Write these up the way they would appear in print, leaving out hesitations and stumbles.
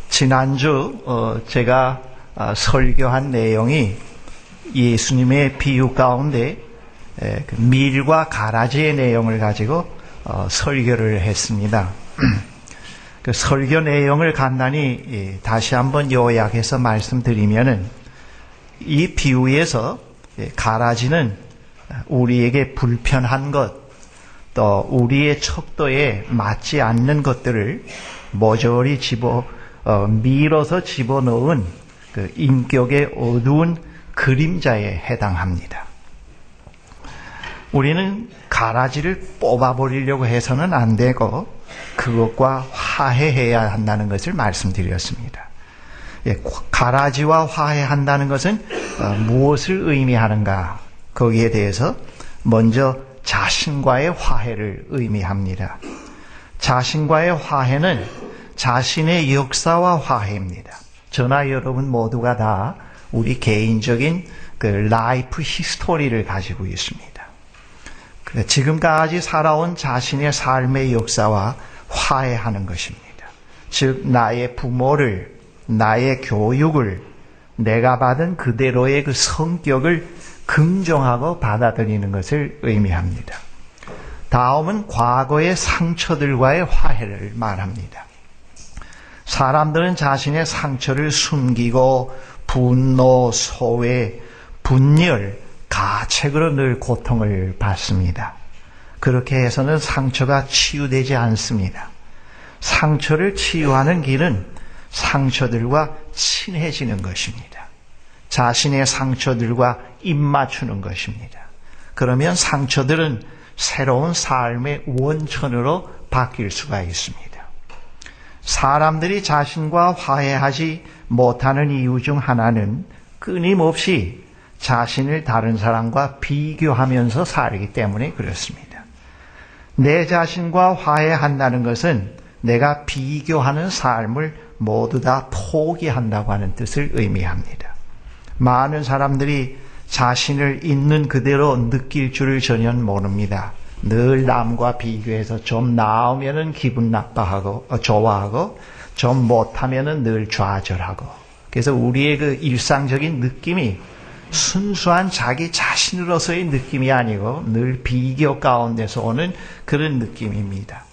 지난주 제가 설교한 내용이 예수님의 비유 가운데 밀과 가라지의 내용을 가지고 설교를 했습니다. 그 설교 내용을 간단히 다시 한번 요약해서 말씀드리면은, 이 비유에서 가라지는 우리에게 불편한 것, 또 우리의 척도에 맞지 않는 것들을 모조리 밀어서 집어넣은 그 인격의 어두운 그림자에 해당합니다. 우리는 가라지를 뽑아버리려고 해서는 안 되고 그것과 화해해야 한다는 것을 말씀드렸습니다. 가라지와 화해한다는 것은 무엇을 의미하는가? 거기에 대해서 먼저 자신과의 화해를 의미합니다. 자신과의 화해는 자신의 역사와 화해입니다. 저나 여러분 모두가 다 우리 개인적인 그 라이프 히스토리를 가지고 있습니다. 지금까지 살아온 자신의 삶의 역사와 화해하는 것입니다. 즉, 나의 부모를, 나의 교육을, 내가 받은 그대로의 그 성격을 긍정하고 받아들이는 것을 의미합니다. 다음은 과거의 상처들과의 화해를 말합니다. 사람들은 자신의 상처를 숨기고 분노, 소외, 분열, 가책으로 늘 고통을 받습니다. 그렇게 해서는 상처가 치유되지 않습니다. 상처를 치유하는 길은 상처들과 친해지는 것입니다. 자신의 상처들과 입맞추는 것입니다. 그러면 상처들은 새로운 삶의 원천으로 바뀔 수가 있습니다. 사람들이 자신과 화해하지 못하는 이유 중 하나는 끊임없이 자신을 다른 사람과 비교하면서 살기 때문에 그렇습니다. 내 자신과 화해한다는 것은 내가 비교하는 삶을 모두 다 포기한다고 하는 뜻을 의미합니다. 많은 사람들이 자신을 있는 그대로 느낄 줄을 전혀 모릅니다. 늘 남과 비교해서 좀 나으면은 기분 나빠하고 좋아하고 좀 못하면은 늘 좌절하고, 그래서 우리의 그 일상적인 느낌이 순수한 자기 자신으로서의 느낌이 아니고 늘 비교 가운데서 오는 그런 느낌입니다.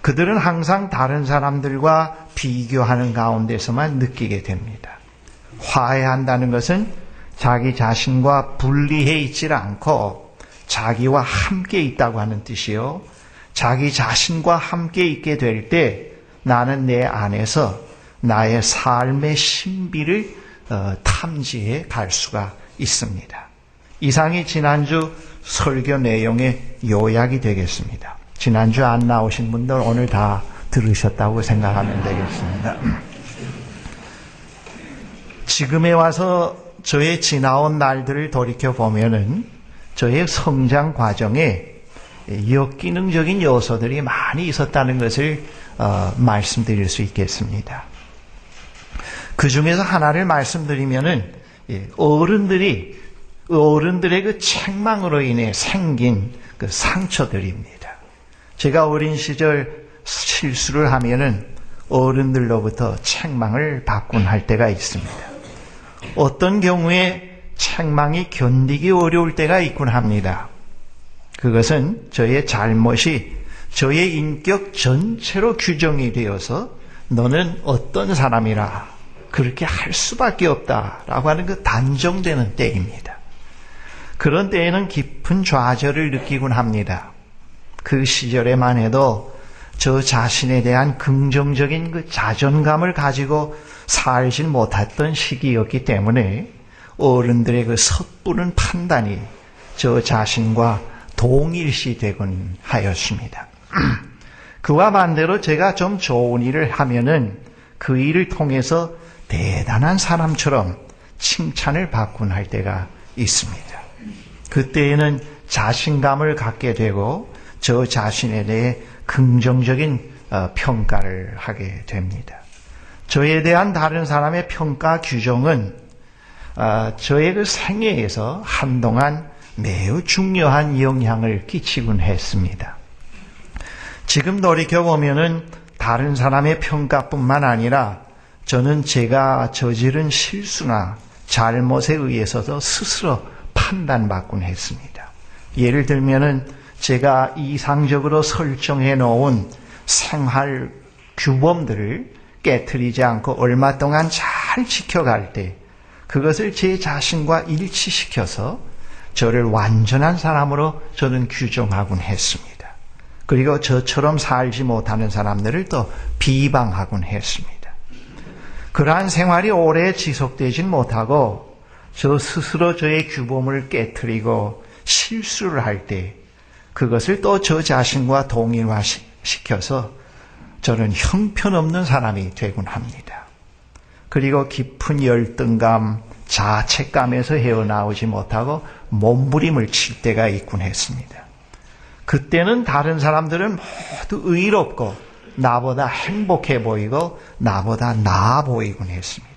그들은 항상 다른 사람들과 비교하는 가운데서만 느끼게 됩니다. 화해한다는 것은 자기 자신과 분리해 있지 않고 자기와 함께 있다고 하는 뜻이요, 자기 자신과 함께 있게 될 때 나는 내 안에서 나의 삶의 신비를 탐지해 갈 수가 있습니다. 이상이 지난주 설교 내용의 요약이 되겠습니다. 지난주 안 나오신 분들 오늘 다 들으셨다고 생각하면 되겠습니다. 지금에 와서 저의 지나온 날들을 돌이켜보면은 저의 성장 과정에 역기능적인 요소들이 많이 있었다는 것을 말씀드릴 수 있겠습니다. 그 중에서 하나를 말씀드리면은 어른들의 그 책망으로 인해 생긴 그 상처들입니다. 제가 어린 시절 실수를 하면은 어른들로부터 책망을 받곤 할 때가 있습니다. 어떤 경우에 책망이 견디기 어려울 때가 있곤 합니다. 그것은 저의 잘못이 저의 인격 전체로 규정이 되어서 너는 어떤 사람이라 그렇게 할 수밖에 없다라고 하는 그 단정되는 때입니다. 그런 때에는 깊은 좌절을 느끼곤 합니다. 그 시절에만 해도 저 자신에 대한 긍정적인 그 자존감을 가지고 살지 못했던 시기였기 때문에 어른들의 그 섣부른 판단이 저 자신과 동일시되곤 하였습니다. 그와 반대로 제가 좀 좋은 일을 하면은 그 일을 통해서 대단한 사람처럼 칭찬을 받곤 할 때가 있습니다. 그때에는 자신감을 갖게 되고 저 자신에 대해 긍정적인 평가를 하게 됩니다. 저에 대한 다른 사람의 평가 규정은 저의 그 생애에서 한동안 매우 중요한 영향을 끼치곤 했습니다. 지금 돌이켜보면은 다른 사람의 평가뿐만 아니라 저는 제가 저지른 실수나 잘못에 의해서도 스스로 판단받곤 했습니다. 예를 들면은 제가 이상적으로 설정해 놓은 생활 규범들을 깨트리지 않고 얼마 동안 잘 지켜갈 때 그것을 제 자신과 일치시켜서 저를 완전한 사람으로 저는 규정하곤 했습니다. 그리고 저처럼 살지 못하는 사람들을 또 비방하곤 했습니다. 그러한 생활이 오래 지속되진 못하고 저 스스로 저의 규범을 깨트리고 실수를 할 때 그것을 또 저 자신과 동일화시켜서 저는 형편없는 사람이 되곤 합니다. 그리고 깊은 열등감, 자책감에서 헤어나오지 못하고 몸부림을 칠 때가 있곤 했습니다. 그때는 다른 사람들은 모두 의롭고 나보다 행복해 보이고 나보다 나아 보이곤 했습니다.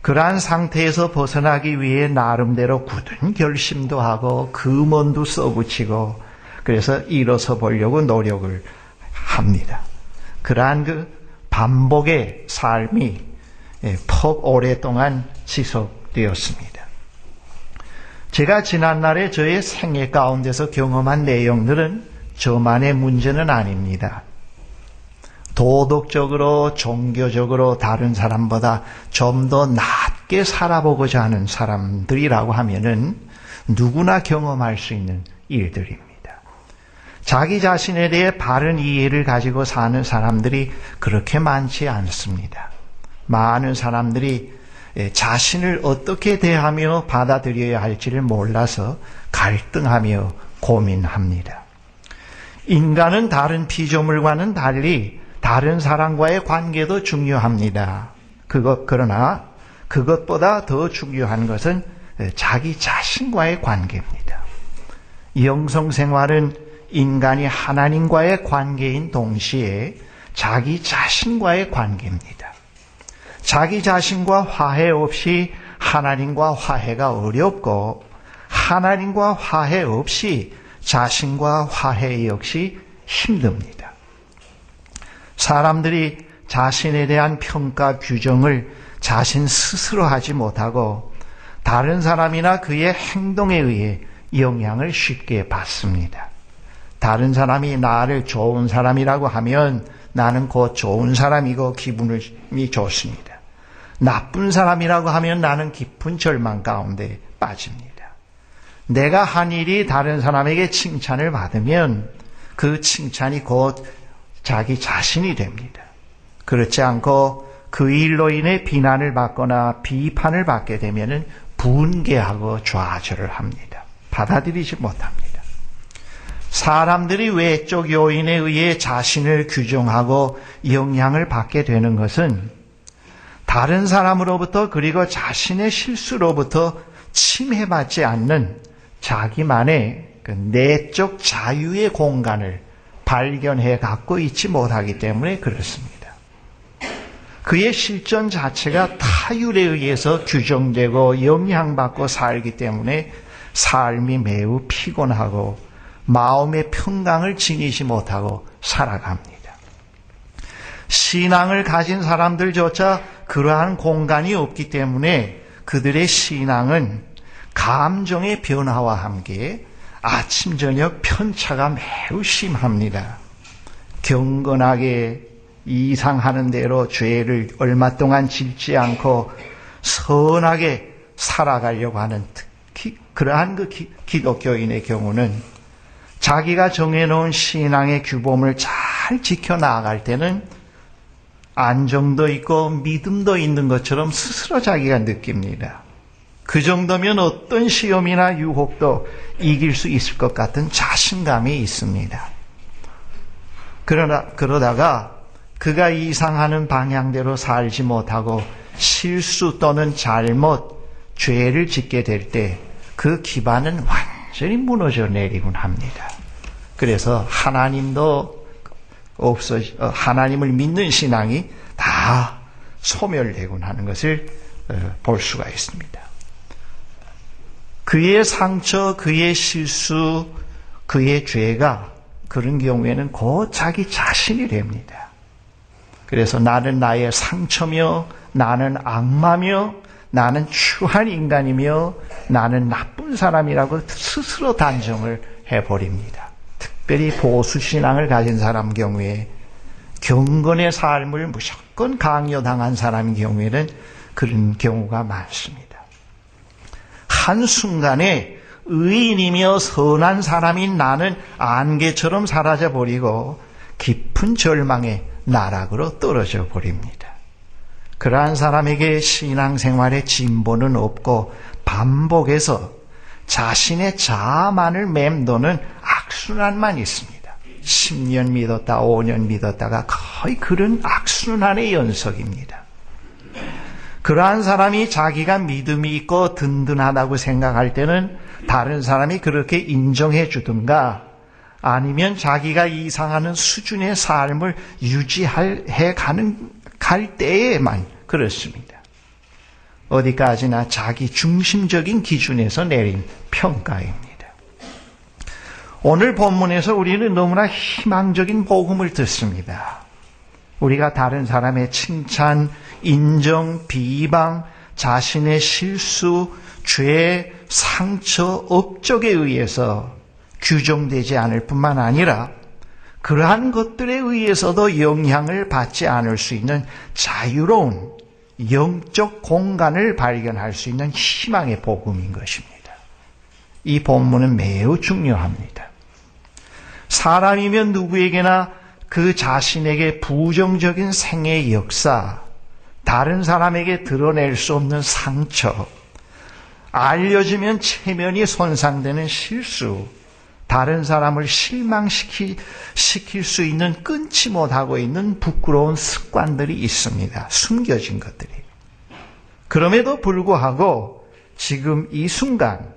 그러한 상태에서 벗어나기 위해 나름대로 굳은 결심도 하고 금언도 써붙이고 그래서 일어서 보려고 노력을 합니다. 그러한 그 반복의 삶이 퍽 오랫동안 지속되었습니다. 제가 지난날에 저의 생애 가운데서 경험한 내용들은 저만의 문제는 아닙니다. 도덕적으로, 종교적으로 다른 사람보다 좀 더 낮게 살아보고자 하는 사람들이라고 하면은 누구나 경험할 수 있는 일들입니다. 자기 자신에 대해 바른 이해를 가지고 사는 사람들이 그렇게 많지 않습니다. 많은 사람들이 자신을 어떻게 대하며 받아들여야 할지를 몰라서 갈등하며 고민합니다. 인간은 다른 피조물과는 달리 다른 사람과의 관계도 중요합니다. 그러나 그것보다 더 중요한 것은 자기 자신과의 관계입니다. 영성생활은 인간이 하나님과의 관계인 동시에 자기 자신과의 관계입니다. 자기 자신과 화해 없이 하나님과 화해가 어렵고 하나님과 화해 없이 자신과 화해 역시 힘듭니다. 사람들이 자신에 대한 평가 규정을 자신 스스로 하지 못하고 다른 사람이나 그의 행동에 의해 영향을 쉽게 받습니다. 다른 사람이 나를 좋은 사람이라고 하면 나는 곧 좋은 사람이고 기분이 좋습니다. 나쁜 사람이라고 하면 나는 깊은 절망 가운데 빠집니다. 내가 한 일이 다른 사람에게 칭찬을 받으면 그 칭찬이 곧 자기 자신이 됩니다. 그렇지 않고 그 일로 인해 비난을 받거나 비판을 받게 되면 분개하고 좌절을 합니다. 받아들이지 못합니다. 사람들이 외적 요인에 의해 자신을 규정하고 영향을 받게 되는 것은 다른 사람으로부터 그리고 자신의 실수로부터 침해받지 않는 자기만의 그 내적 자유의 공간을 발견해 갖고 있지 못하기 때문에 그렇습니다. 그의 실존 자체가 타율에 의해서 규정되고 영향받고 살기 때문에 삶이 매우 피곤하고 마음의 평강을 지니지 못하고 살아갑니다. 신앙을 가진 사람들조차 그러한 공간이 없기 때문에 그들의 신앙은 감정의 변화와 함께 아침 저녁 편차가 매우 심합니다. 경건하게 이상하는 대로 죄를 얼마 동안 짓지 않고 선하게 살아가려고 하는 특히 그러한 그 기독교인의 경우는 자기가 정해놓은 신앙의 규범을 잘 지켜나갈 때는 안정도 있고 믿음도 있는 것처럼 스스로 자기가 느낍니다. 그 정도면 어떤 시험이나 유혹도 이길 수 있을 것 같은 자신감이 있습니다. 그러다가 그가 이상하는 방향대로 살지 못하고 실수 또는 잘못, 죄를 짓게 될 때 그 기반은 완전히 무너져 내리곤 합니다. 그래서 하나님도 하나님을 믿는 신앙이 다 소멸되곤 하는 것을 볼 수가 있습니다. 그의 상처, 그의 실수, 그의 죄가 그런 경우에는 곧 자기 자신이 됩니다. 그래서 나는 나의 상처며 나는 악마며 나는 추한 인간이며 나는 나쁜 사람이라고 스스로 단정을 해버립니다. 특별히 보수신앙을 가진 사람 경우에 경건의 삶을 무조건 강요당한 사람의 경우에는 그런 경우가 많습니다. 한순간에 의인이며 선한 사람인 나는 안개처럼 사라져버리고 깊은 절망의 나락으로 떨어져 버립니다. 그러한 사람에게 신앙생활의 진보는 없고 반복해서 자신의 자아만을 맴도는 악순환만 있습니다. 10년 믿었다, 5년 믿었다가 거의 그런 악순환의 연속입니다. 그러한 사람이 자기가 믿음이 있고 든든하다고 생각할 때는 다른 사람이 그렇게 인정해 주든가 아니면 자기가 이상하는 수준의 삶을 갈 때에만 그렇습니다. 어디까지나 자기 중심적인 기준에서 내린 평가입니다. 오늘 본문에서 우리는 너무나 희망적인 복음을 듣습니다. 우리가 다른 사람의 칭찬, 인정, 비방, 자신의 실수, 죄, 상처, 업적에 의해서 규정되지 않을 뿐만 아니라 그러한 것들에 의해서도 영향을 받지 않을 수 있는 자유로운 영적 공간을 발견할 수 있는 희망의 복음인 것입니다. 이 본문은 매우 중요합니다. 사람이면 누구에게나 그 자신에게 부정적인 생애의 역사, 다른 사람에게 드러낼 수 없는 상처, 알려지면 체면이 손상되는 실수, 다른 사람을 실망시킬 수 있는 끊지 못하고 있는 부끄러운 습관들이 있습니다. 숨겨진 것들이. 그럼에도 불구하고 지금 이 순간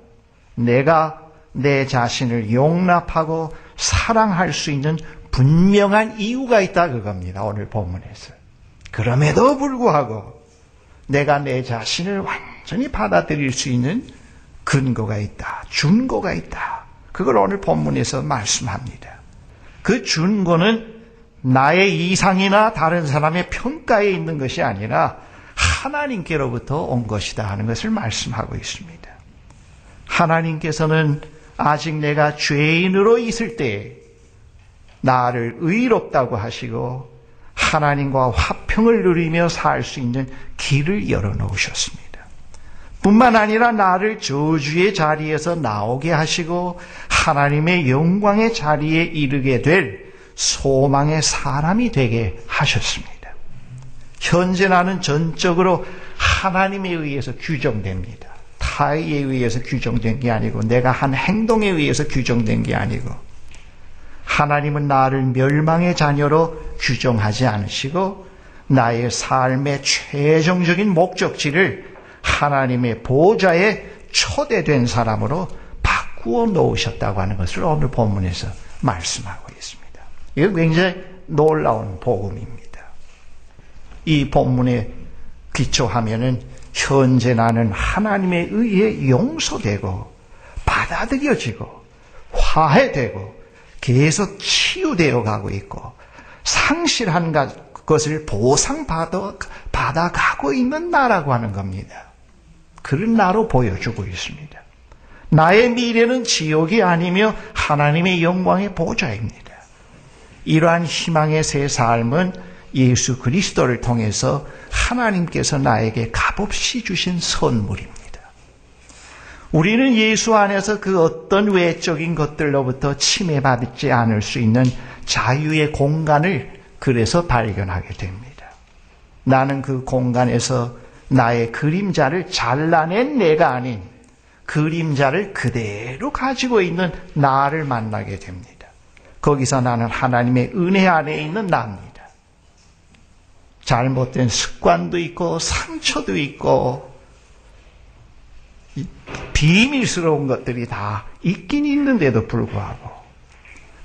내가 내 자신을 용납하고 사랑할 수 있는 분명한 이유가 있다 그겁니다. 오늘 본문에서. 그럼에도 불구하고 내가 내 자신을 완전히 받아들일 수 있는 근거가 있다. 준거가 있다. 그걸 오늘 본문에서 말씀합니다. 그 준거는 나의 이상이나 다른 사람의 평가에 있는 것이 아니라 하나님께로부터 온 것이다 하는 것을 말씀하고 있습니다. 하나님께서는 아직 내가 죄인으로 있을 때 나를 의롭다고 하시고 하나님과 화평을 누리며 살 수 있는 길을 열어놓으셨습니다. 뿐만 아니라 나를 저주의 자리에서 나오게 하시고 하나님의 영광의 자리에 이르게 될 소망의 사람이 되게 하셨습니다. 현재 나는 전적으로 하나님에 의해서 규정됩니다. 타에 의해서 규정된 게 아니고 내가 한 행동에 의해서 규정된 게 아니고 하나님은 나를 멸망의 자녀로 규정하지 않으시고 나의 삶의 최종적인 목적지를 하나님의 보좌에 초대된 사람으로 바꾸어 놓으셨다고 하는 것을 오늘 본문에서 말씀하고 있습니다. 이거 굉장히 놀라운 복음입니다. 이 본문에 기초하면은 현재 나는 하나님에 의해 용서되고 받아들여지고 화해되고 계속 치유되어 가고 있고 상실한 것을 보상받아가고 있는 나라고 하는 겁니다. 그런 나로 보여주고 있습니다. 나의 미래는 지옥이 아니며 하나님의 영광의 보좌입니다. 이러한 희망의 새 삶은 예수 그리스도를 통해서 하나님께서 나에게 값없이 주신 선물입니다. 우리는 예수 안에서 그 어떤 외적인 것들로부터 침해받지 않을 수 있는 자유의 공간을 그래서 발견하게 됩니다. 나는 그 공간에서 나의 그림자를 잘라낸 내가 아닌 그림자를 그대로 가지고 있는 나를 만나게 됩니다. 거기서 나는 하나님의 은혜 안에 있는 나입니다. 잘못된 습관도 있고 상처도 있고 비밀스러운 것들이 다 있긴 있는데도 불구하고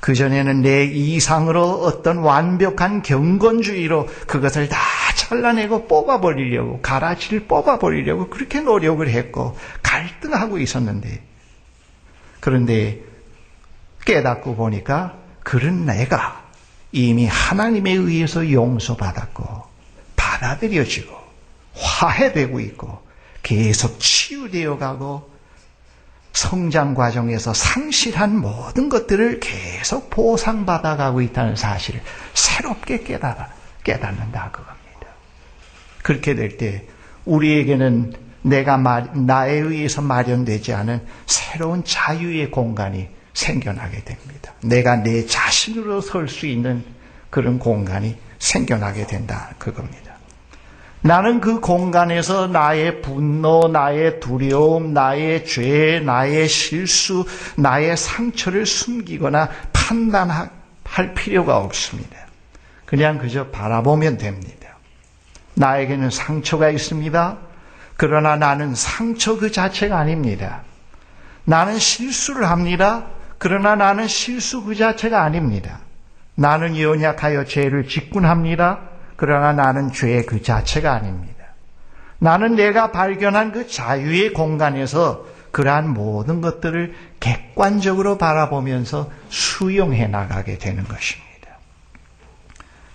그전에는 내 이상으로 어떤 완벽한 경건주의로 그것을 다 잘라내고 뽑아버리려고 가라지를 뽑아버리려고 그렇게 노력을 했고 갈등하고 있었는데 그런데 깨닫고 보니까 그런 내가 이미 하나님에 의해서 용서받았고 받아들여지고 화해되고 있고 계속 치유되어 가고 성장 과정에서 상실한 모든 것들을 계속 보상받아 가고 있다는 사실을 새롭게 깨닫는다 그겁니다. 그렇게 될 때 우리에게는 나에 의해서 마련되지 않은 새로운 자유의 공간이 생겨나게 됩니다. 내가 내 자신으로 설 수 있는 그런 공간이 생겨나게 된다 그겁니다. 나는 그 공간에서 나의 분노, 나의 두려움, 나의 죄, 나의 실수, 나의 상처를 숨기거나 판단할 필요가 없습니다. 그냥 그저 바라보면 됩니다. 나에게는 상처가 있습니다. 그러나 나는 상처 그 자체가 아닙니다. 나는 실수를 합니다. 그러나 나는 실수 그 자체가 아닙니다. 나는 연약하여 죄를 직군합니다. 그러나 나는 죄 그 자체가 아닙니다. 나는 내가 발견한 그 자유의 공간에서 그러한 모든 것들을 객관적으로 바라보면서 수용해 나가게 되는 것입니다.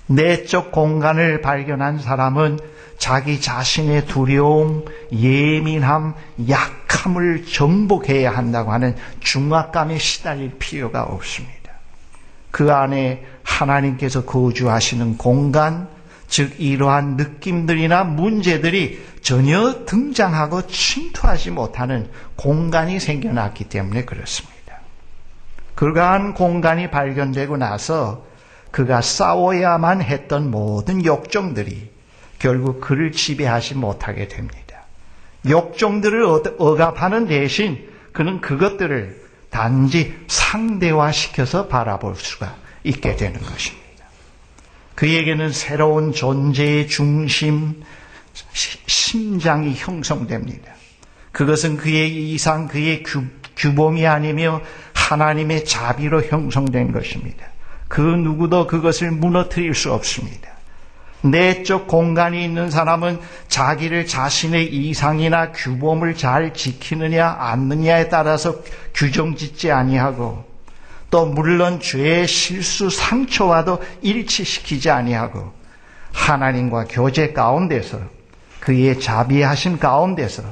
내적 공간을 발견한 사람은 자기 자신의 두려움, 예민함, 약함을 정복해야 한다고 하는 중압감에 시달릴 필요가 없습니다. 그 안에 하나님께서 거주하시는 공간, 즉 이러한 느낌들이나 문제들이 전혀 등장하고 침투하지 못하는 공간이 생겨났기 때문에 그렇습니다. 그러한 공간이 발견되고 나서 그가 싸워야만 했던 모든 욕정들이 결국 그를 지배하지 못하게 됩니다. 욕정들을 억압하는 대신 그는 그것들을 단지 상대화시켜서 바라볼 수가 있게 되는 것입니다. 그에게는 새로운 존재의 중심, 심장이 형성됩니다. 그것은 그의 이상, 그의 규범이 아니며 하나님의 자비로 형성된 것입니다. 그 누구도 그것을 무너뜨릴 수 없습니다. 내적 공간이 있는 사람은 자기를 자신의 이상이나 규범을 잘 지키느냐 않느냐에 따라서 규정짓지 아니하고 또 물론 죄의 실수 상처와도 일치시키지 아니하고 하나님과 교제 가운데서 그의 자비하심 가운데서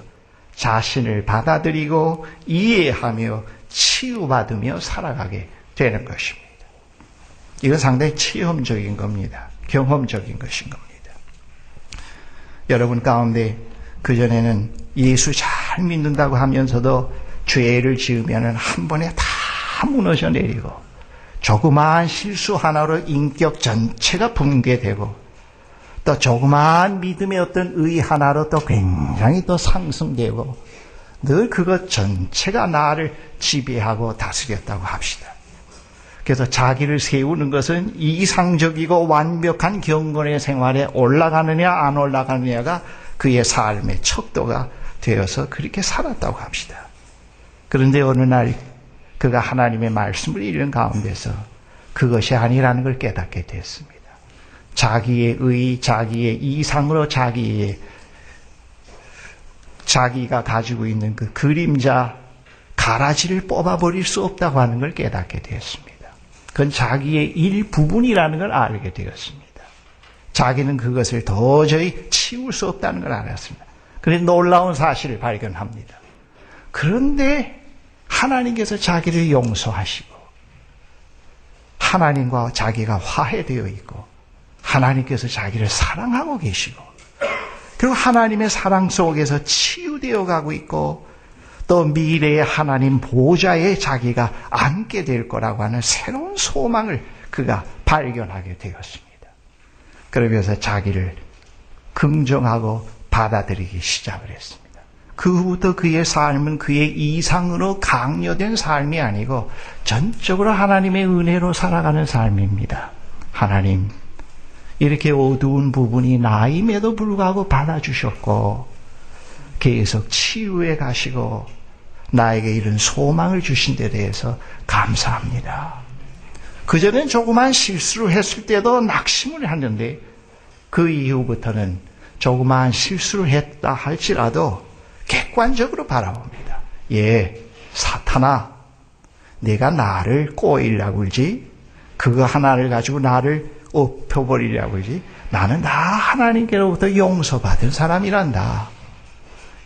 자신을 받아들이고 이해하며 치유받으며 살아가게 되는 것입니다. 이건 상당히 체험적인 겁니다. 경험적인 것인 겁니다. 여러분 가운데 그전에는 예수 잘 믿는다고 하면서도 죄를 지으면 한 번에 다 무너져 내리고 조그마한 실수 하나로 인격 전체가 붕괴되고 또 조그마한 믿음의 어떤 의 하나로 또 굉장히 또 상승되고 늘 그것 전체가 나를 지배하고 다스렸다고 합시다. 그래서 자기를 세우는 것은 이상적이고 완벽한 경건의 생활에 올라가느냐 안 올라가느냐가 그의 삶의 척도가 되어서 그렇게 살았다고 합시다. 그런데 어느 날 그가 하나님의 말씀을 읽는 가운데서 그것이 아니라는 걸 깨닫게 됐습니다. 자기의 의, 자기의 이상으로 자기가 가지고 있는 그 그림자 가라지를 뽑아버릴 수 없다고 하는 걸 깨닫게 되었습니다. 그건 자기의 일부분이라는 걸 알게 되었습니다. 자기는 그것을 도저히 치울 수 없다는 걸 알았습니다. 그런데 놀라운 사실을 발견합니다. 그런데 하나님께서 자기를 용서하시고 하나님과 자기가 화해되어 있고 하나님께서 자기를 사랑하고 계시고 그리고 하나님의 사랑 속에서 치유되어 가고 있고 또 미래의 하나님 보좌에 자기가 앉게 될 거라고 하는 새로운 소망을 그가 발견하게 되었습니다. 그러면서 자기를 긍정하고 받아들이기 시작을 했습니다. 그 후부터 그의 삶은 그의 이상으로 강요된 삶이 아니고 전적으로 하나님의 은혜로 살아가는 삶입니다. 하나님, 이렇게 어두운 부분이 나임에도 불구하고 받아주셨고 계속 치유해 가시고 나에게 이런 소망을 주신 데 대해서 감사합니다. 그전엔 조그만 실수를 했을 때도 낙심을 하는데 그 이후부터는 조그만 실수를 했다 할지라도 객관적으로 바라봅니다. 예, 사탄아, 내가 나를 꼬이려고 그러지? 그거 하나를 가지고 나를 엎혀버리려고 그러지. 나는 다 하나님께로부터 용서받은 사람이란다.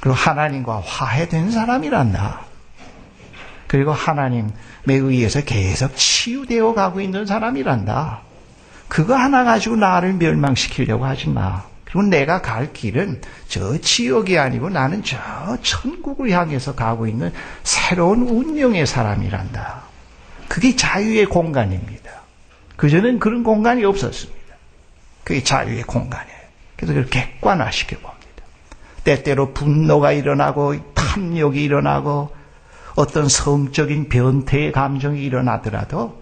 그리고 하나님과 화해된 사람이란다. 그리고 하나님에 의해서 계속 치유되어 가고 있는 사람이란다. 그거 하나 가지고 나를 멸망시키려고 하지 마. 그리고 내가 갈 길은 저 지옥이 아니고 나는 저 천국을 향해서 가고 있는 새로운 운명의 사람이란다. 그게 자유의 공간입니다. 그전엔 그런 공간이 없었습니다. 그게 자유의 공간이에요. 그래서 그걸 객관화시켜 봅니다. 때때로 분노가 일어나고 탐욕이 일어나고 어떤 성적인 변태의 감정이 일어나더라도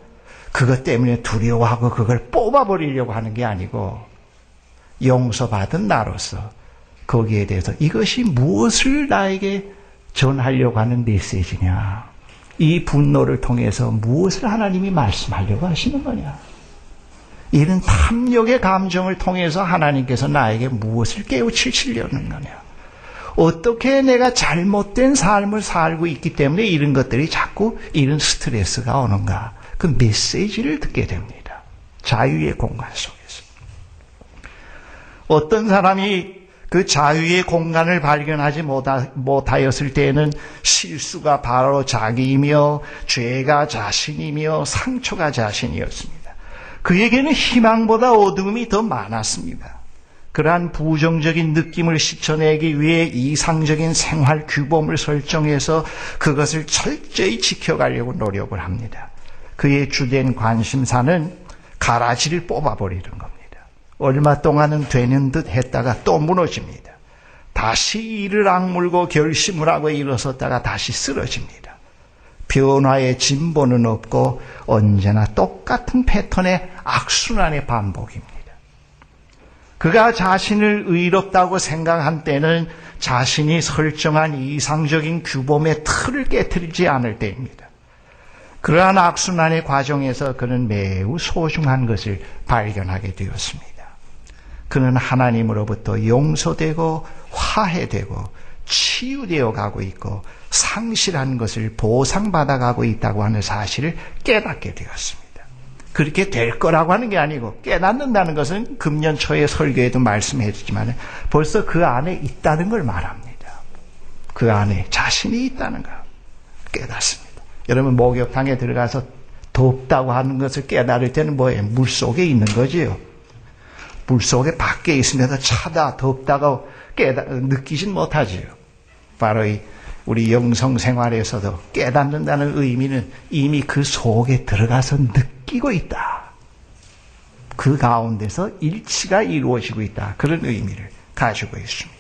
그것 때문에 두려워하고 그걸 뽑아버리려고 하는 게 아니고 용서받은 나로서 거기에 대해서 이것이 무엇을 나에게 전하려고 하는 메시지냐, 이 분노를 통해서 무엇을 하나님이 말씀하려고 하시는 거냐, 이런 탐욕의 감정을 통해서 하나님께서 나에게 무엇을 깨우치시려는 거냐, 어떻게 내가 잘못된 삶을 살고 있기 때문에 이런 것들이 자꾸 이런 스트레스가 오는가, 그 메시지를 듣게 됩니다. 자유의 공간 속에서. 어떤 사람이 그 자유의 공간을 발견하지 못하였을 때에는 실수가 바로 자기이며 죄가 자신이며 상처가 자신이었습니다. 그에게는 희망보다 어두움이 더 많았습니다. 그러한 부정적인 느낌을 씻어내기 위해 이상적인 생활 규범을 설정해서 그것을 철저히 지켜가려고 노력을 합니다. 그의 주된 관심사는 가라지를 뽑아버리는 겁니다. 얼마 동안은 되는 듯 했다가 또 무너집니다. 다시 이를 악물고 결심을 하고 일어섰다가 다시 쓰러집니다. 변화의 진보는 없고 언제나 똑같은 패턴의 악순환의 반복입니다. 그가 자신을 의롭다고 생각한 때는 자신이 설정한 이상적인 규범의 틀을 깨트리지 않을 때입니다. 그러한 악순환의 과정에서 그는 매우 소중한 것을 발견하게 되었습니다. 그는 하나님으로부터 용서되고 화해되고 치유되어 가고 있고 상실한 것을 보상받아가고 있다고 하는 사실을 깨닫게 되었습니다. 그렇게 될 거라고 하는 게 아니고, 깨닫는다는 것은 금년 초에 설교에도 말씀해 주지만 벌써 그 안에 있다는 걸 말합니다. 그 안에 자신이 있다는 걸 깨닫습니다. 여러분, 목욕탕에 들어가서 덥다고 하는 것을 깨달을 때는 뭐예요? 물속에 있는 거지요. 물속에 밖에 있으면서 차다 덥다고 느끼진 못하지요. 바로 우리 영성 생활에서도 깨닫는다는 의미는 이미 그 속에 들어가서 느끼고 있다. 그 가운데서 일치가 이루어지고 있다. 그런 의미를 가지고 있습니다.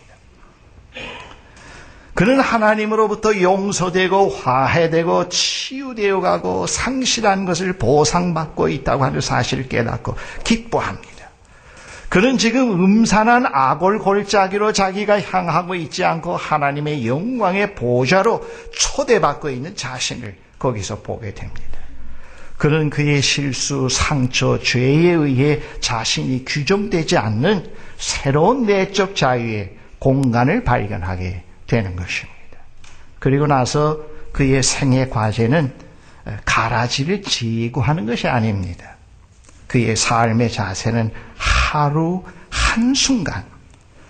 그는 하나님으로부터 용서되고 화해되고 치유되어 가고 상실한 것을 보상받고 있다고 하는 사실을 깨닫고 기뻐합니다. 그는 지금 음산한 아골 골짜기로 자기가 향하고 있지 않고 하나님의 영광의 보좌로 초대받고 있는 자신을 거기서 보게 됩니다. 그는 그의 실수, 상처, 죄에 의해 자신이 규정되지 않는 새로운 내적 자유의 공간을 발견하게 되는 것입니다. 그리고 나서 그의 생애 과제는 가라지를 제거하는 것이 아닙니다. 그의 삶의 자세는 하루 한순간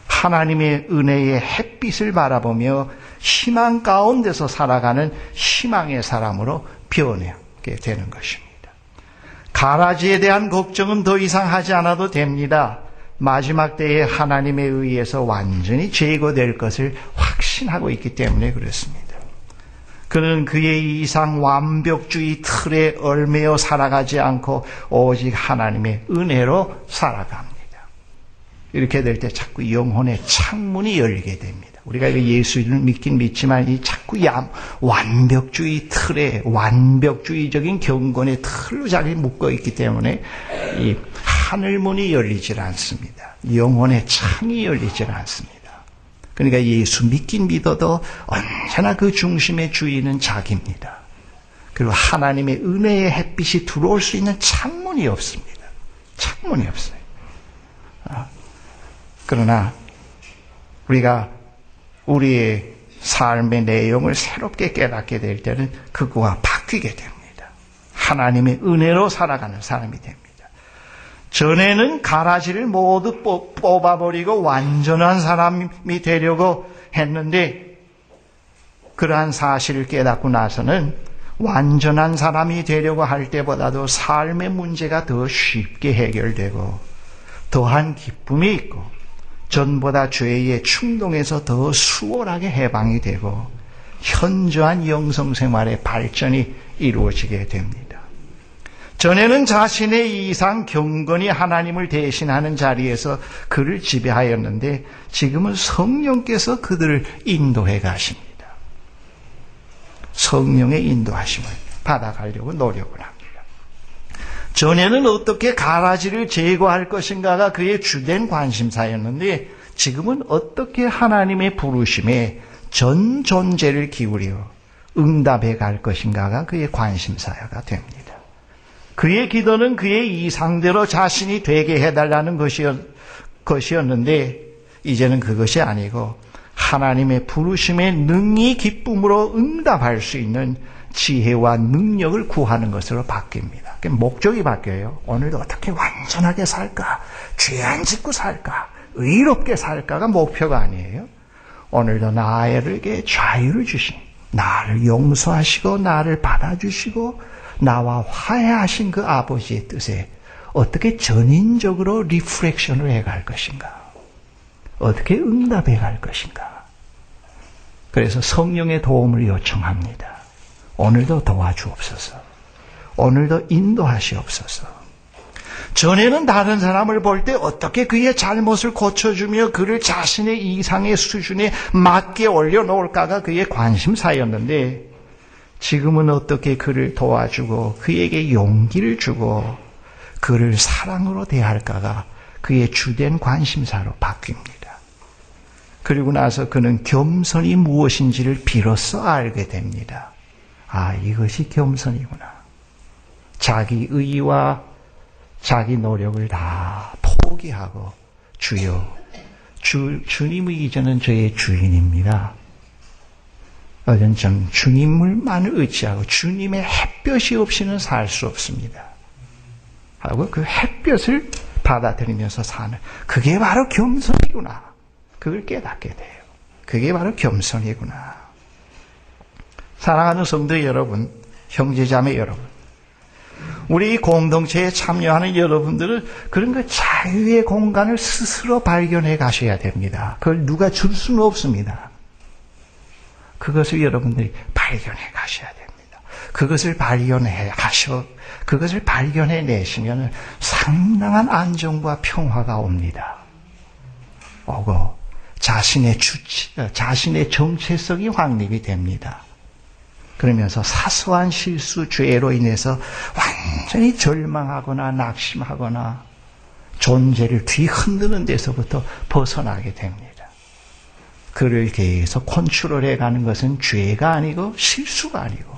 하나님의 은혜의 햇빛을 바라보며 희망 가운데서 살아가는 희망의 사람으로 변하게 되는 것입니다. 가라지에 대한 걱정은 더 이상 하지 않아도 됩니다. 마지막 때에 하나님에 의해서 완전히 제거될 것을 확신하고 있기 때문에 그렇습니다. 그는 그의 이상 완벽주의 틀에 얽매여 살아가지 않고 오직 하나님의 은혜로 살아갑니다. 이렇게 될 때 자꾸 영혼의 창문이 열리게 됩니다. 우리가 예수를 믿긴 믿지만 이 자꾸 완벽주의 틀에, 완벽주의적인 경건의 틀로 자기 묶어 있기 때문에 이 하늘문이 열리질 않습니다. 영혼의 창이 열리질 않습니다. 그러니까 예수 믿긴 믿어도 언제나 그 중심의 주인은 자기입니다. 그리고 하나님의 은혜의 햇빛이 들어올 수 있는 창문이 없습니다. 창문이 없어요. 그러나 우리가 우리의 삶의 내용을 새롭게 깨닫게 될 때는 그거와 바뀌게 됩니다. 하나님의 은혜로 살아가는 사람이 됩니다. 전에는 가라지를 모두 뽑아버리고 완전한 사람이 되려고 했는데 그러한 사실을 깨닫고 나서는 완전한 사람이 되려고 할 때보다도 삶의 문제가 더 쉽게 해결되고 더한 기쁨이 있고 전보다 죄의 충동에서 더 수월하게 해방이 되고 현저한 영성생활의 발전이 이루어지게 됩니다. 전에는 자신의 이상 경건히 하나님을 대신하는 자리에서 그를 지배하였는데 지금은 성령께서 그들을 인도해 가십니다. 성령의 인도하심을 받아가려고 노력을 합니다. 전에는 어떻게 가라지를 제거할 것인가가 그의 주된 관심사였는데 지금은 어떻게 하나님의 부르심에 전 존재를 기울여 응답해 갈 것인가가 그의 관심사가 됩니다. 그의 기도는 그의 이상대로 자신이 되게 해달라는 것이었는데 이제는 그것이 아니고 하나님의 부르심에 능히 기쁨으로 응답할 수 있는 지혜와 능력을 구하는 것으로 바뀝니다. 목적이 바뀌어요. 오늘도 어떻게 완전하게 살까? 죄 안 짓고 살까? 의롭게 살까가 목표가 아니에요. 오늘도 나에게 자유를 주신, 나를 용서하시고 나를 받아주시고 나와 화해하신 그 아버지의 뜻에 어떻게 전인적으로 리프렉션을 해갈 것인가? 어떻게 응답해 갈 것인가? 그래서 성령의 도움을 요청합니다. 오늘도 도와주옵소서. 오늘도 인도하시옵소서. 전에는 다른 사람을 볼 때 어떻게 그의 잘못을 고쳐주며 그를 자신의 이상의 수준에 맞게 올려놓을까가 그의 관심사였는데 지금은 어떻게 그를 도와주고 그에게 용기를 주고 그를 사랑으로 대할까가 그의 주된 관심사로 바뀝니다. 그리고 나서 그는 겸손이 무엇인지를 비로소 알게 됩니다. 아, 이것이 겸손이구나. 자기 의와 자기 노력을 다 포기하고 주여, 주님의 이제는 저의 주인입니다. 어전 좀 주님을만 의지하고 주님의 햇볕이 없이는 살 수 없습니다. 하고 그 햇볕을 받아들이면서 사는 그게 바로 겸손이구나. 그걸 깨닫게 돼요. 그게 바로 겸손이구나. 사랑하는 성도 여러분, 형제자매 여러분, 우리 공동체에 참여하는 여러분들은 그런 그 자유의 공간을 스스로 발견해 가셔야 됩니다. 그걸 누가 줄 수는 없습니다. 그것을 여러분들이 발견해 가셔야 됩니다. 그것을 발견해 내시면 상당한 안정과 평화가 옵니다. 오고 자신의 정체성이 확립이 됩니다. 그러면서 사소한 실수, 죄로 인해서 완전히 절망하거나 낙심하거나 존재를 뒤흔드는 데서부터 벗어나게 됩니다. 그를 계속 컨트롤해가는 것은 죄가 아니고 실수가 아니고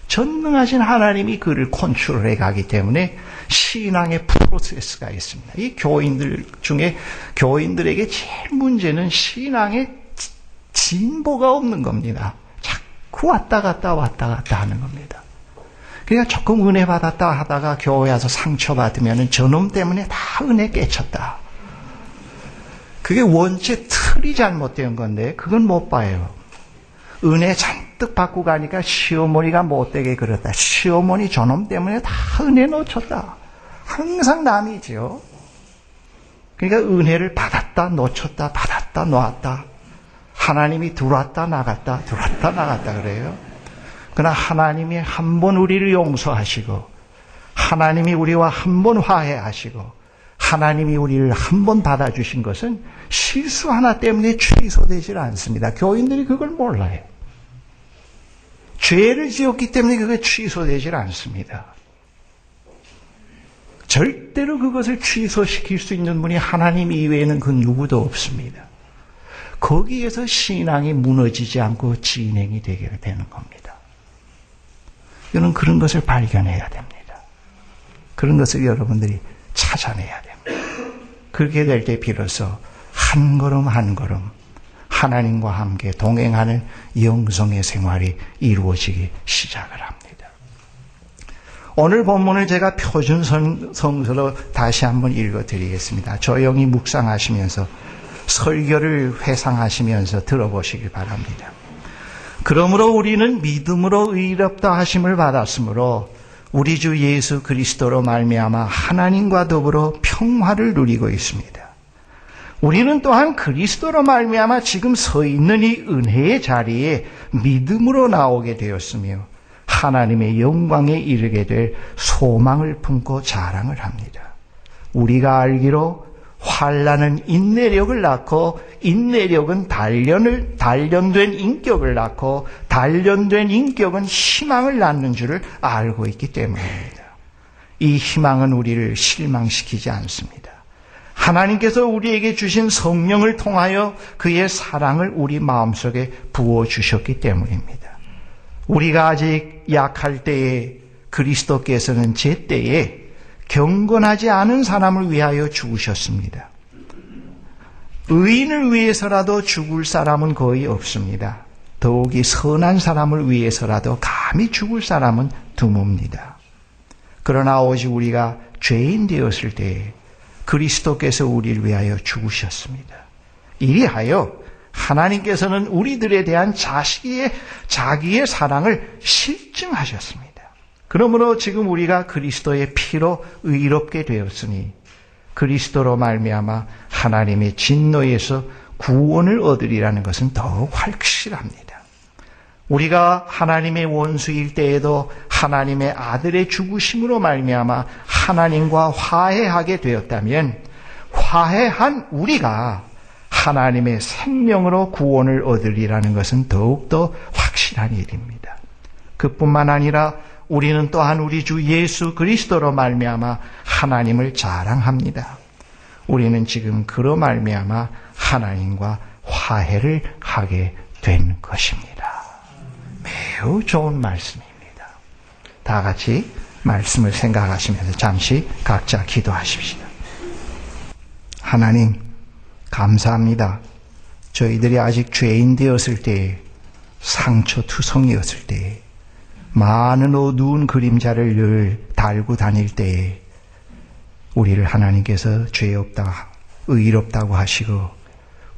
전능하신 하나님이 그를 컨트롤해가기 때문에 신앙의 프로세스가 있습니다. 이 교인들 중에 교인들에게 제일 문제는 신앙의 진보가 없는 겁니다. 자꾸 왔다 갔다 하는 겁니다. 그러니까 조금 은혜 받았다 하다가 교회 와서 상처받으면 저놈 때문에 다 은혜 깨쳤다. 그게 원체 틀이 잘못된 건데 그건 못 봐요. 은혜 잔뜩 받고 가니까 시어머니가 못되게 그랬다. 시어머니 저놈 때문에 다 은혜 놓쳤다. 항상 남이죠. 그러니까 은혜를 받았다 놓쳤다 받았다 놓았다. 하나님이 들어왔다 나갔다 들어왔다 나갔다 그래요. 그러나 하나님이 한 번 우리를 용서하시고 하나님이 우리와 한 번 화해하시고 하나님이 우리를 한 번 받아주신 것은 실수 하나 때문에 취소되질 않습니다. 교인들이 그걸 몰라요. 죄를 지었기 때문에 그게 취소되질 않습니다. 절대로 그것을 취소시킬 수 있는 분이 하나님 이외에는 그 누구도 없습니다. 거기에서 신앙이 무너지지 않고 진행이 되게 되는 겁니다. 이거는 그런 것을 발견해야 됩니다. 그런 것을 여러분들이 찾아내야 됩니다. 그렇게 될 때 비로소 한 걸음 한 걸음 하나님과 함께 동행하는 영성의 생활이 이루어지기 시작을 합니다. 오늘 본문을 제가 표준 성서로 다시 한번 읽어드리겠습니다. 조용히 묵상하시면서 설교를 회상하시면서 들어보시길 바랍니다. 그러므로 우리는 믿음으로 의롭다 하심을 받았으므로 우리 주 예수 그리스도로 말미암아 하나님과 더불어 평화를 누리고 있습니다. 우리는 또한 그리스도로 말미암아 지금 서 있는 이 은혜의 자리에 믿음으로 나오게 되었으며 하나님의 영광에 이르게 될 소망을 품고 자랑을 합니다. 우리가 알기로 환난은 인내력을 낳고 인내력은 단련된 인격을 낳고 단련된 인격은 희망을 낳는 줄을 알고 있기 때문입니다. 이 희망은 우리를 실망시키지 않습니다. 하나님께서 우리에게 주신 성령을 통하여 그의 사랑을 우리 마음속에 부어주셨기 때문입니다. 우리가 아직 약할 때에 그리스도께서는 제때에 경건하지 않은 사람을 위하여 죽으셨습니다. 의인을 위해서라도 죽을 사람은 거의 없습니다. 더욱이 선한 사람을 위해서라도 감히 죽을 사람은 드뭅니다. 그러나 오직 우리가 죄인 되었을 때에 그리스도께서 우리를 위하여 죽으셨습니다. 이리하여 하나님께서는 우리들에 대한 자기의 사랑을 실증하셨습니다. 그러므로 지금 우리가 그리스도의 피로 의롭게 되었으니 그리스도로 말미암아 하나님의 진노에서 구원을 얻으리라는 것은 더욱 확실합니다. 우리가 하나님의 원수일 때에도 하나님의 아들의 죽으심으로 말미암아 하나님과 화해하게 되었다면 화해한 우리가 하나님의 생명으로 구원을 얻으리라는 것은 더욱더 확실한 일입니다. 그뿐만 아니라 우리는 또한 우리 주 예수 그리스도로 말미암아 하나님을 자랑합니다. 우리는 지금 그로 말미암아 하나님과 화해를 하게 된 것입니다. 매우 좋은 말씀입니다. 다 같이 말씀을 생각하시면서 잠시 각자 기도하십시다. 하나님, 감사합니다. 저희들이 아직 죄인 되었을 때에, 상처투성이었을 때에, 많은 어두운 그림자를 늘 달고 다닐 때에 우리를 하나님께서 죄 없다, 의롭다고 하시고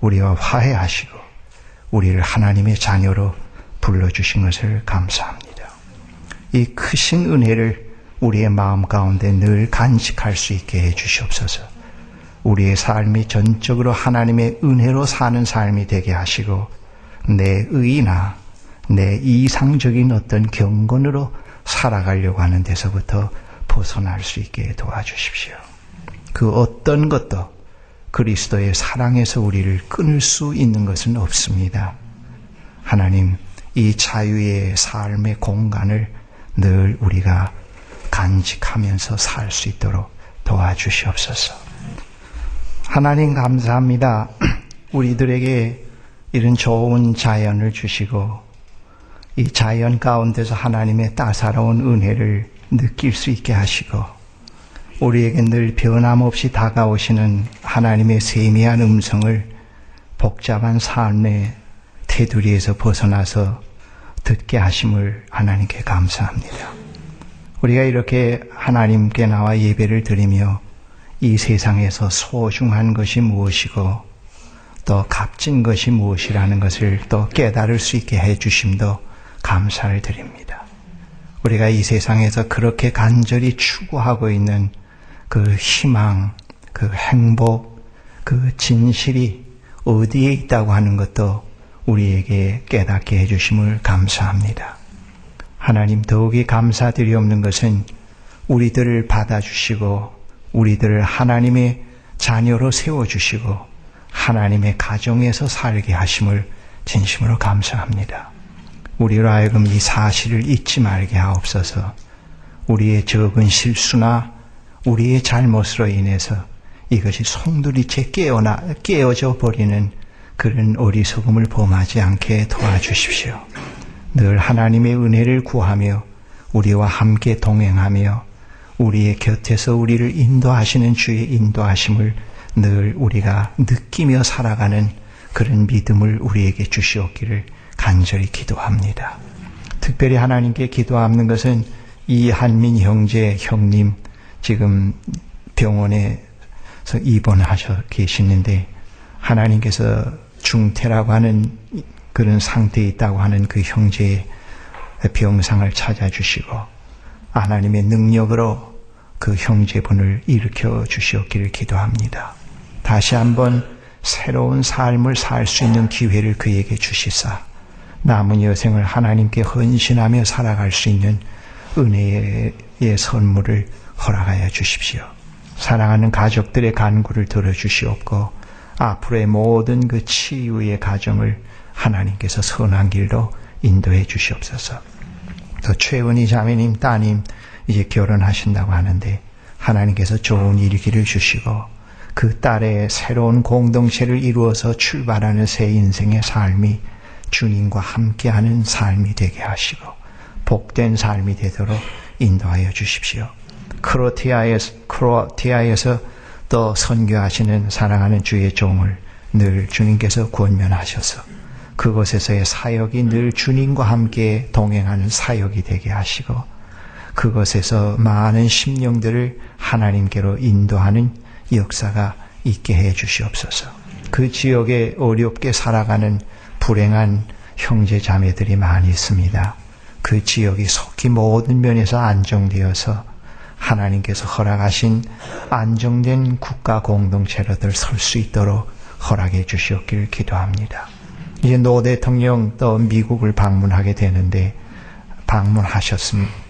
우리와 화해하시고 우리를 하나님의 자녀로 불러주신 것을 감사합니다. 이 크신 은혜를 우리의 마음 가운데 늘 간직할 수 있게 해주시옵소서. 우리의 삶이 전적으로 하나님의 은혜로 사는 삶이 되게 하시고 내 의나 내 이상적인 어떤 경건으로 살아가려고 하는 데서부터 벗어날 수 있게 도와주십시오. 그 어떤 것도 그리스도의 사랑에서 우리를 끊을 수 있는 것은 없습니다. 하나님, 이 자유의 삶의 공간을 늘 우리가 간직하면서 살 수 있도록 도와주시옵소서. 하나님 감사합니다. 우리들에게 이런 좋은 자연을 주시고 이 자연 가운데서 하나님의 따사로운 은혜를 느낄 수 있게 하시고 우리에게 늘 변함없이 다가오시는 하나님의 세미한 음성을 복잡한 삶의 테두리에서 벗어나서 듣게 하심을 하나님께 감사합니다. 우리가 이렇게 하나님께 나와 예배를 드리며 이 세상에서 소중한 것이 무엇이고 또 값진 것이 무엇이라는 것을 또 깨달을 수 있게 해주심도 감사를 드립니다. 우리가 이 세상에서 그렇게 간절히 추구하고 있는 그 희망, 그 행복, 그 진실이 어디에 있다고 하는 것도 우리에게 깨닫게 해주심을 감사합니다. 하나님, 더욱이 감사드리옵는 것은 우리들을 받아주시고 우리들을 하나님의 자녀로 세워주시고 하나님의 가정에서 살게 하심을 진심으로 감사합니다. 우리로 하여금 이 사실을 잊지 말게 하옵소서. 우리의 적은 실수나 우리의 잘못으로 인해서 이것이 송두리째 깨어져 버리는 그런 어리석음을 범하지 않게 도와주십시오. 늘 하나님의 은혜를 구하며 우리와 함께 동행하며 우리의 곁에서 우리를 인도하시는 주의 인도하심을 늘 우리가 느끼며 살아가는 그런 믿음을 우리에게 주시옵기를 간절히 기도합니다. 특별히 하나님께 기도하는 것은 이한민 형제 형님 지금 병원에서 입원하셔 계시는데 하나님께서 중태라고 하는 그런 상태에 있다고 하는 그 형제의 병상을 찾아주시고 하나님의 능력으로 그 형제분을 일으켜 주시옵기를 기도합니다. 다시 한번 새로운 삶을 살 수 있는 기회를 그에게 주시사 남은 여생을 하나님께 헌신하며 살아갈 수 있는 은혜의 선물을 허락하여 주십시오. 사랑하는 가족들의 간구를 들어주시옵고 앞으로의 모든 그 치유의 가정을 하나님께서 선한 길로 인도해 주시옵소서. 또 최은희 자매님 따님 이제 결혼하신다고 하는데 하나님께서 좋은 일기를 주시고 그 딸의 새로운 공동체를 이루어서 출발하는 새 인생의 삶이 주님과 함께하는 삶이 되게 하시고 복된 삶이 되도록 인도하여 주십시오. 크로아티아에서 또 선교하시는 사랑하는 주의 종을 늘 주님께서 권면하셔서 그곳에서의 사역이 늘 주님과 함께 동행하는 사역이 되게 하시고 그곳에서 많은 심령들을 하나님께로 인도하는 역사가 있게 해 주시옵소서. 그 지역에 어렵게 살아가는 불행한 형제 자매들이 많이 있습니다. 그 지역이 속히 모든 면에서 안정되어서 하나님께서 허락하신 안정된 국가 공동체로들 설 수 있도록 허락해 주시옵기를 기도합니다. 이제 노 대통령 또 미국을 방문하게 되는데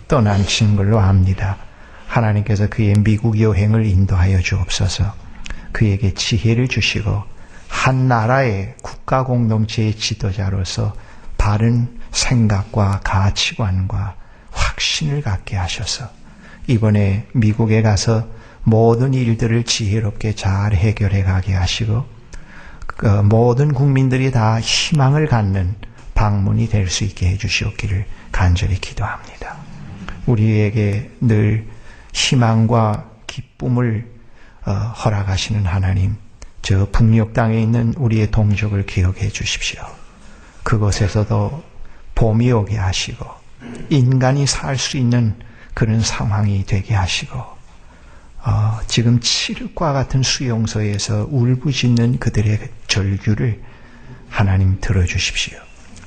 떠나신 걸로 압니다. 하나님께서 그의 미국 여행을 인도하여 주옵소서. 그에게 지혜를 주시고 한 나라의 국가 공동체의 지도자로서 바른 생각과 가치관과 확신을 갖게 하셔서 이번에 미국에 가서 모든 일들을 지혜롭게 잘 해결해 가게 하시고 그 모든 국민들이 다 희망을 갖는 방문이 될 수 있게 해주시옵기를 간절히 기도합니다. 우리에게 늘 희망과 기쁨을 허락하시는 하나님, 저 북녘 땅에 있는 우리의 동족을 기억해 주십시오. 그곳에서도 봄이 오게 하시고 인간이 살 수 있는 그런 상황이 되게 하시고 지금 칠흑과 같은 수용소에서 울부짖는 그들의 절규를 하나님 들어주십시오.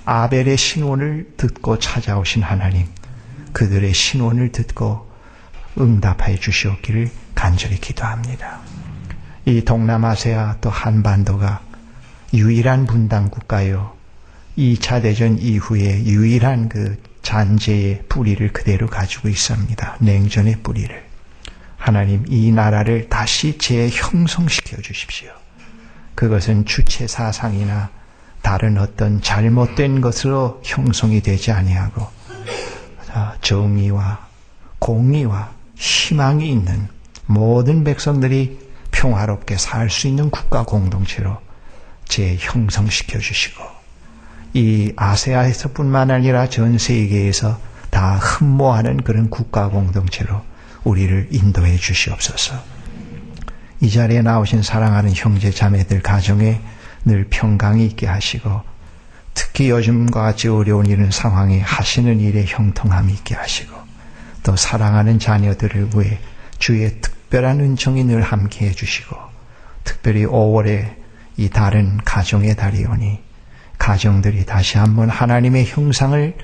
아벨의 신원을 듣고 찾아오신 하나님, 그들의 신원을 듣고 응답하여 주시옵기를 간절히 기도합니다. 이 동남아시아 또 한반도가 유일한 분단 국가요, 2차 대전 이후에 유일한 그 잔재의 뿌리를 그대로 가지고 있습니다. 냉전의 뿌리를. 하나님, 이 나라를 다시 재형성시켜 주십시오. 그것은 주체 사상이나 다른 어떤 잘못된 것으로 형성이 되지 아니하고 정의와 공의와 희망이 있는 모든 백성들이 평화롭게 살 수 있는 국가 공동체로 재형성시켜 주시고 이 아세아에서뿐만 아니라 전 세계에서 다 흠모하는 그런 국가 공동체로 우리를 인도해 주시옵소서. 이 자리에 나오신 사랑하는 형제 자매들 가정에 늘 평강이 있게 하시고 특히 요즘과 같이 어려운 이런 상황에 하시는 일에 형통함이 있게 하시고 또 사랑하는 자녀들을 위해 주의 특별한 은총이 늘 함께해 주시고 특별히 5월에 이 달은 가정의 달이오니 가정들이 다시 한번 하나님의 형상을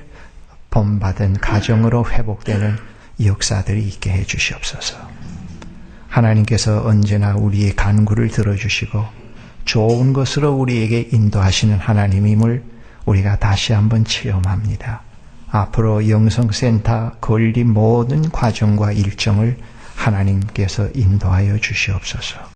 본받은 가정으로 회복되는 역사들이 있게 해 주시옵소서. 하나님께서 언제나 우리의 간구를 들어주시고 좋은 것으로 우리에게 인도하시는 하나님임을 우리가 다시 한번 체험합니다. 앞으로 영성센터 걸린 모든 과정과 일정을 하나님께서 인도하여 주시옵소서.